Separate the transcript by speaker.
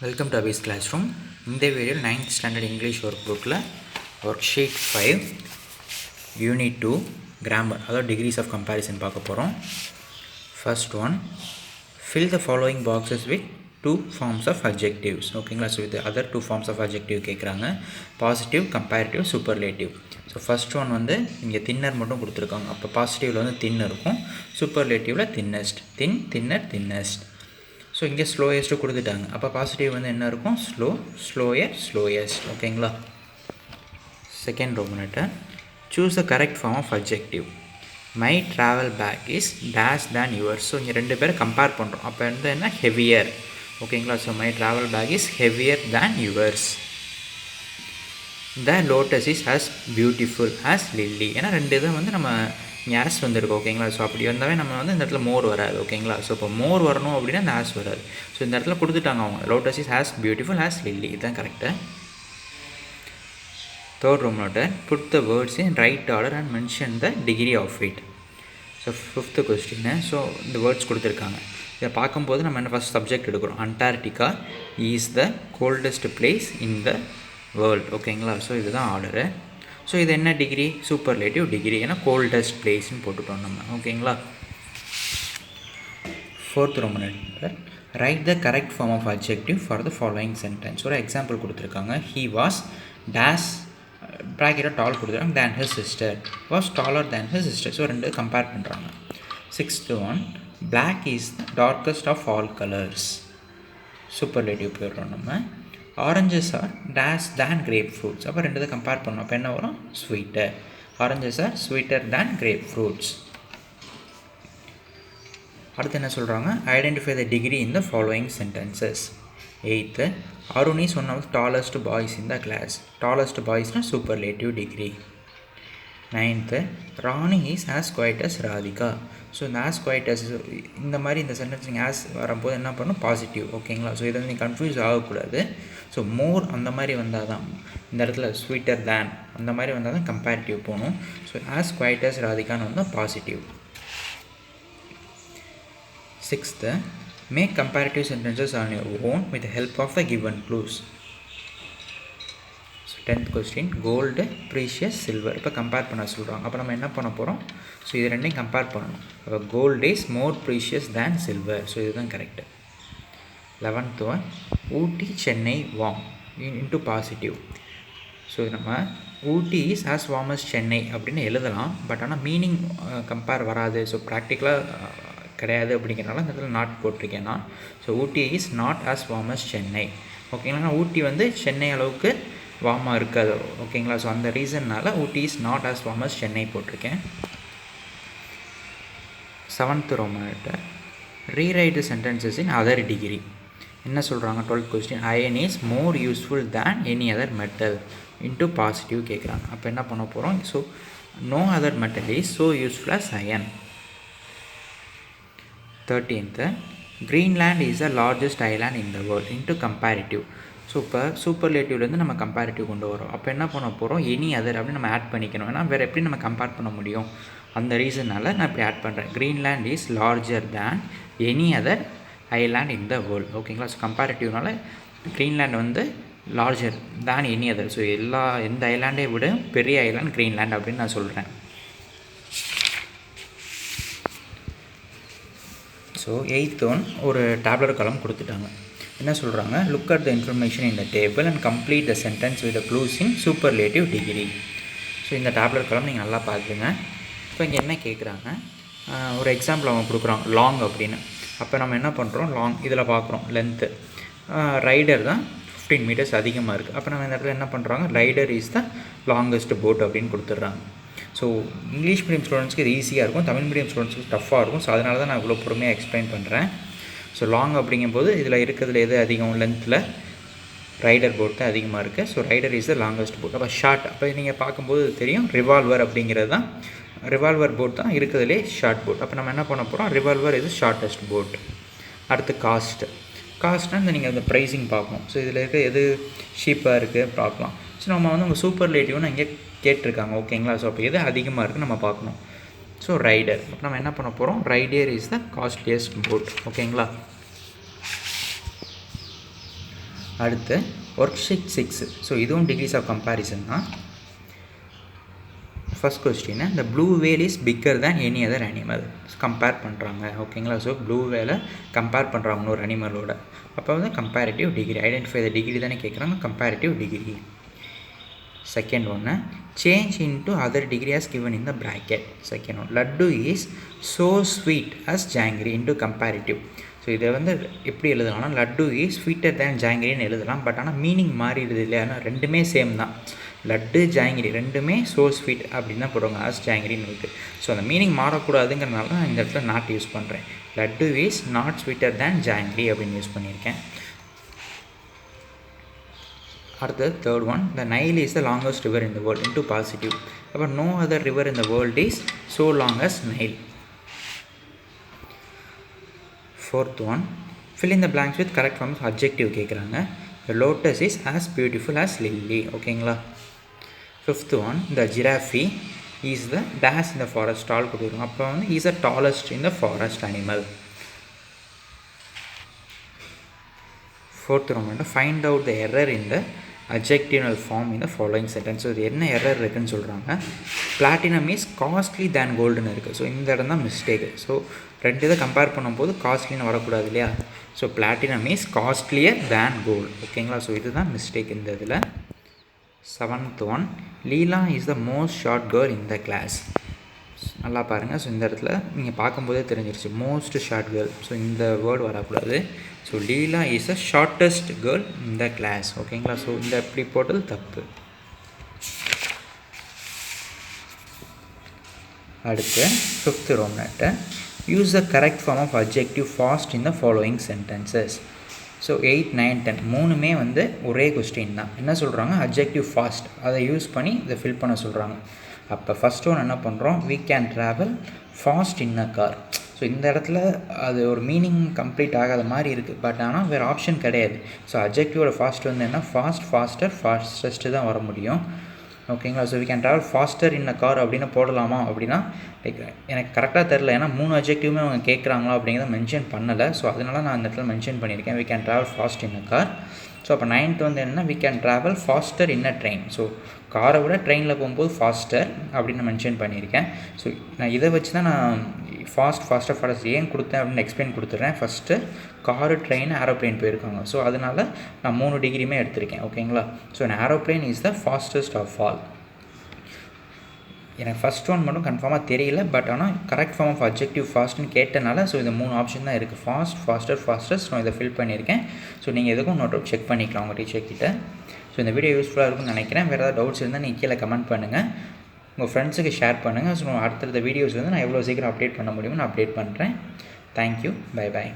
Speaker 1: Welcome to Abi's classroom. இந்த வீடியோவில் 9th standard English work புக்கில் ஒர்க் ஷீட் 5 யூனிட் 2 கிராமர், அதாவது டிகிரிஸ் ஆஃப் கம்பேரிசன் பார்க்க போகிறோம். First one, fill the following boxes with 2 forms of adjectives. ஓகேங்களா? So இது other 2 forms of adjective கேட்குறாங்க. Positive, comparative, superlative. So first one வந்து இங்கே thinner மட்டும் கொடுத்துருக்காங்க. அப்போ பாசிட்டிவில் வந்து தின் இருக்கும், சூப்பர்லேட்டிவில் thinnest, thin, thinner, thinnest. So இங்கே ஸ்லோயஸ்ட்டு கொடுத்துட்டாங்க. அப்போ பாசிட்டிவ் வந்து என்ன இருக்கும்? Slow, slower, slowest. ஓகேங்களா? செகண்ட் ரோமனேட்டை choose the correct form of adjective. My travel bag is dash than yours. So இங்கே ரெண்டு பேரை கம்பேர் பண்ணுறோம். அப்போ வந்து என்ன? ஹெவியர். ஓகேங்களா? So my travel bag is heavier than yours. The lotus is as beautiful as lily. ஏன்னா ரெண்டு இதை வந்து நம்ம இங்கே ஆஸ் வந்துருக்கோம். ஓகேங்களா? ஸோ அப்படி வந்தாவே நம்ம வந்து இந்த இடத்துல மோர் வராது. ஓகேங்களா? ஸோ இப்போ மோர் வரணும் அப்படின்னா இந்த ஆஸ் வராது. ஸோ இந்த இடத்துல கொடுத்துட்டாங்க அவங்க, lotus is as beautiful as lily. இதுதான் கரெக்டாக. தேர்ட் ரூம் நோட்டர், put the words in right order and mention the degree of it. So fifth question. So இந்த வேர்ட்ஸ் கொடுத்துருக்காங்க. இதை பார்க்கும்போது நம்ம என்ன ஃபஸ்ட் சப்ஜெக்ட் எடுக்கிறோம். Antarctica is the coldest place in the world. ஓகேங்களா? ஸோ இதுதான் ஆர்டரு. ஸோ இது என்ன டிகிரி? Superlative degree. ஏன்னா கோல்டஸ்ட் பிளேஸ்ன்னு போட்டுட்டோம் நம்ம. ஓகேங்களா? ஃபோர்த் ரோமனேட்டர், write the correct form of adjective for the following sentence. ஒரு எக்ஸாம்பிள் கொடுத்துருக்காங்க. ஹீ வாஸ் டேஷ் ப்ராக்கெட்டாக டால் கொடுத்துருக்காங்க, than his sister. Was taller than his sister. So ரெண்டு கம்பேர் பண்ணுறாங்க. Sixth one, black is the darkest of all colours. Superlative போயிடுறோம் நம்ம. Oranges are dash than grape fruits. அப்போ ரெண்டு இதை கம்பேர் பண்ணோம். அப்போ என்ன வரும்? Sweeter. Oranges are sweeter than grape fruits. அடுத்து என்ன சொல்கிறாங்க? Identify the degree in the following sentences. Eighth, Arun is one of the tallest boys in the class. Tallest பாய்ஸ்னால் superlative degree. Ninth, Rani is as quite as Radhika. So இந்த as quite as இந்த மாதிரி இந்த sentence நீங்கள் as வரும்போது என்ன பண்ணணும்? Positive. ஓகேங்களா? ஸோ இதை நீங்கள் கன்ஃபியூஸ் ஆகக்கூடாது. ஸோ மோர் அந்த மாதிரி வந்தால் தான், இந்த இடத்துல ஸ்வீட்டர் தேன் அந்த மாதிரி வந்தால் தான் கம்பேரிட்டிவ் போகணும். ஸோ ஆஸ் குவைட் அஸ் ராதிகான்னு வந்தால் பாசிட்டிவ். Sixth, make comparative sentences on your own with help of the given clues. Tenth question, gold, precious, silver. இப்போ கம்பேர் பண்ண சொல்கிறாங்க. அப்போ நம்ம என்ன பண்ண போகிறோம்? ஸோ இது ரெண்டையும் கம்பேர் பண்ணணும். அப்போ gold is more precious than silver. So இதுதான் correct. 11th one, Ooty, Chennai, warm into positive. So நம்ம Ooty is as warm as Chennai அப்படின்னு எழுதலாம். பட் ஆனால் மீனிங் கம்பேர் வராது. ஸோ ப்ராக்டிக்கலாக கிடையாது அப்படிங்கிறனால இந்த இடத்துல நாட் போட்டிருக்கேன் நான். So Ooty is not as warm as Chennai. ஓகேங்களா? ஊட்டி வந்து சென்னை அளவுக்கு வார்மாக இருக்காது. ஓகேங்களா? ஸோ அந்த ரீசன்னால் Ooty is not as warm as Chennai போட்டிருக்கேன். 7th ரோமனேட்டர், rewrite the sentences in other degree. என்ன சொல்கிறாங்க? 12th question, iron is more useful than any other metal into positive கேட்குறாங்க. அப்போ என்ன பண்ண போகிறோம்? So no other metal is so useful as iron. 13th, Greenland is the largest island in the world into comparative. So இப்போ சூப்பர்லேட்டிவ்லேருந்து நம்ம comparative கொண்டு வரோம். அப்போ என்ன பண்ண போகிறோம்? எனி அதர் அப்படின்னு நம்ம ஆட் பண்ணிக்கணும். ஏன்னா வேறு எப்படி நம்ம கம்பேர் பண்ண முடியும்? அந்த ரீசனால் நான் இப்படி ஆட் பண்ணுறேன். Greenland is larger than any other island in the world. ஓகேங்களா? ஸோ கம்பேரிட்டிவ்னால கிரீன்லேண்ட் வந்து லார்ஜர் தேன் எனி அதர். ஸோ எந்த ஐலாண்டை விட பெரிய ஐலாண்ட் கிரீன்லேண்ட் அப்படின்னு நான் சொல்கிறேன். ஸோ 8th ஒன், ஒரு டேப்லர் காலம் கொடுத்துட்டாங்க. என்ன சொல்கிறாங்க? Look at the information in the table and complete the sentence with the clues in superlative degree. So இந்த டேப்லர் காலம் நீங்கள் நல்லா பார்த்துங்க. இப்போ இங்கே என்ன கேட்குறாங்க? ஒரு எக்ஸாம்பிள் அவங்க கொடுக்குறாங்க, லாங் அப்படின்னு. அப்போ நம்ம என்ன பண்ணுறோம்? லாங் இதில் பார்க்குறோம் லென்த்து. ரைடர் தான் 15 meters அதிகமாக இருக்குது. அப்போ நம்ம இந்த இடத்துல என்ன பண்ணுறாங்க? Rider is the longest boat அப்படின்னு கொடுத்துட்றாங்க. ஸோ இங்கிலீஷ் மீடியம் ஸ்டூடெண்ட்ஸ்க்கு இது ஈஸியாக இருக்கும், தமிழ் மீடியம் ஸ்டூடெண்ட்ஸ்க்கு டஃப்பாக இருக்கும். ஸோ அதனால தான் நான் இவ்வளோ பொறுமையாக எக்ஸ்பிளைன் பண்ணுறேன். ஸோ லாங் அப்படிங்கும்போது இதில் இருக்கிறதுல எது அதிகம்? லென்த்தில் ரைடர் போட் தான் அதிகமாக இருக்குது. So rider is the longest boat. அப்போ ஷார்ட், அப்போ நீங்கள் பார்க்கும்போது தெரியும் ரிவால்வர் அப்படிங்கிறது தான், ரிவால்வர் போட் தான் இருக்கிறதுலே ஷார்ட் போட். அப்போ நம்ம என்ன பண்ண போகிறோம்? ரிவால்வர் இது ஷார்ட்டஸ்ட் போட். அடுத்து காஸ்ட்டு. காஸ்ட்னால் இந்த நீங்கள் அந்த ப்ரைஸிங் பார்க்கணும். ஸோ இதில் இருக்க எது ஷீப்பாக இருக்குது பார்க்கலாம். ஸோ நம்ம வந்து உங்கள் சூப்பர்லேட்டிவ்னு இங்கே கேட்டிருக்காங்க. ஓகேங்களா? ஸோ அப்போ எது அதிகமாக இருக்குன்னு நம்ம பார்க்கணும். So rider. அப்போ நம்ம என்ன பண்ண போகிறோம்? Rider is the costliest boat. ஓகேங்களா? அடுத்து ஒர்க் ஷீட் 6. ஸோ இதுவும் டிகிரிஸ் ஆஃப் கம்பேரிசன் தான். First question, the blue whale is bigger than any other animal. Compare பண்ணுறாங்க ஓகேங்களா. ஸோ ப்ளூ வேலை கம்பேர் பண்ணுறாங்க இன்னொரு அனிமலோட. அப்போ வந்து comparative degree, identify the degree தானே கேட்குறாங்க, கம்பேரிட்டிவ் டிகிரி. செகண்ட் ஒன்று, change into other degree as given in the bracket. Second one, laddu is so sweet as jangri into comparative. So இதை வந்து எப்படி எழுதலாம்னா லட்டு இஸ் ஸ்வீட்டர் தேன் ஜாங்கிரின்னு எழுதலாம். பட் ஆனால் மீனிங் மாறிடுது இல்லையா, ஆனால் ரெண்டுமே சேம் தான். லட்டு ஜாங்கிரி ரெண்டுமே ஸோ ஸ்வீட் அப்படின்னு தான் போடுவாங்க, ஆஸ் ஜாங்கிரின்னு இருக்குது. ஸோ அந்த மீனிங் மாறக்கூடாதுங்கிறனால நான் இந்த இடத்துல நாட் யூஸ் பண்ணுறேன். Laddu is not sweeter than jangiri அப்படின்னு யூஸ் பண்ணியிருக்கேன். அடுத்தது third one, the Nile is the longest river in the world into positive. அப்போ no other river in the world is so long as Nile. Fourth one, fill in the blanks with correct form of adjective கேட்குறாங்க. The lotus is as beautiful as lily. ஓகேங்களா. Fifth one, the giraffe is the dash in the forest. All கொடுக்குறோம். அப்போ வந்து is the tallest in the forest animal. Fourth one, find out the error in the adjectival form in the following sentence. So இது என்ன error இருக்குதுன்னு சொல்கிறாங்க. Platinum is costly தேன் கோல்டுன்னு இருக்குது. So இந்த இடம் தான் மிஸ்டேக்கு. ஸோ ரெண்டு இதை கம்பேர் பண்ணும்போது காஸ்ட்லின்னு வரக்கூடாது இல்லையா. So platinum is costlier than gold. ஓகேங்களா. ஸோ இதுதான் மிஸ்டேக் இந்த இதில். Seventh one, Leela is the most short girl in the class. நல்லா பாருங்கள். ஸோ இந்த இடத்துல நீங்கள் பார்க்கும்போதே தெரிஞ்சிருச்சு மோஸ்ட் ஷார்ட் கேர்ள். ஸோ இந்த வேர்டு வரக்கூடாது. So Leela is a shortest girl in the class. ஓகேங்களா. ஸோ இந்த எப்படி போட்டது தப்பு. அடுத்து ஃபிஃப்த் ரோமேட்டை, use the correct form of adjective fast in the following sentences. So 8, 9, 10 மூணுமே வந்து ஒரே கொஸ்டின் தான். என்ன சொல்கிறாங்க, அட்ஜெக்டிவ் ஃபாஸ்ட், அதை யூஸ் பண்ணி இதை ஃபில் பண்ண சொல்கிறாங்க. அப்போ ஃபஸ்ட் ஒன்று என்ன பண்ணுறோம், we can travel fast in a car. So இந்த இடத்துல அது ஒரு மீனிங் கம்ப்ளீட் ஆகாத மாதிரி இருக்குது. பட் ஆனால் வேறு ஆப்ஷன் கிடையாது. ஸோ அட்ஜெக்டிவோட ஃபாஸ்ட் வந்து என்ன, ஃபாஸ்ட், ஃபாஸ்டர், ஃபாஸ்டஸ்ட்டு தான் வர முடியும். ஓகேங்களா. So we can travel faster in a car அப்படின்னு போடலாமா அப்படின்னா லைக் எனக்கு கரெக்டாக தெரில. ஏன்னா 3 அட்ஜெக்டிவுமே அவங்க கேட்குறாங்களா அப்படிங்கிறத மென்ஷன் பண்ணலை. ஸோ அதனால நான் இந்த இடத்துல மென்ஷன் பண்ணியிருக்கேன், we can travel fast in a car. So அப்போ 9th வந்து என்னென்னா, we can travel faster in a train. So காரை விட ட்ரெயினில் போகும்போது ஃபாஸ்டர் அப்படின்னு மென்ஷன் பண்ணியிருக்கேன். ஸோ நான் இதை வச்சு தான் நான் ஃபாஸ்டர் ஏன் கொடுத்தேன் அப்படின்னு எக்ஸ்பிளைன் கொடுத்துட்றேன். ஃபஸ்ட்டு காரு, ட்ரெயின், ஏரோப்ளேன் போயிருக்காங்க. ஸோ அதனால் நான் 3 டிகிரியுமே எடுத்திருக்கேன். ஓகேங்களா. So aeroplane is the fastest of all. எனக்கு ஃபஸ்ட் ஒன் மட்டும் கன்ஃபார்மாக தெரியல. பட் ஆனால் கரெக்ட் ஃபார்ம் ஆஃப் அட்ஜெக்டிவ் ஃபாஸ்ட்னு கேட்டனால ஸோ இந்த 3 ஆப்ஷன் தான் இருக்குது, ஃபாஸ்ட், ஃபாஸ்டர், ஃபாஸ்டஸ்ட். நான் இதை ஃபில் பண்ணியிருக்கேன். ஸோ நீங்கள் எதுக்கும் நோட் அவுட் செக் பண்ணிக்கலாம் உங்கள் டீச்சர்கிட்ட. ஸோ இந்த வீடியோ யூஸ்ஃபுல்லாக இருக்கும்னு நினைக்கிறேன். வேறு ஏதாவது டவுட்ஸ் இருந்தால் நீங்கள் கீழே கமெண்ட் பண்ணுங்கள், உங்கள் ஃப்ரெண்ட்ஸுக்கு ஷேர் பண்ணுங்கள். ஸோ அடுத்தடுத்த வீடியோஸ் வந்து நான் எவ்வளோ சீக்கிரம் அப்டேட் பண்ண முடியுமோ நான் அப்டேட் பண்ணுறேன். தேங்க்யூ. Bye bye.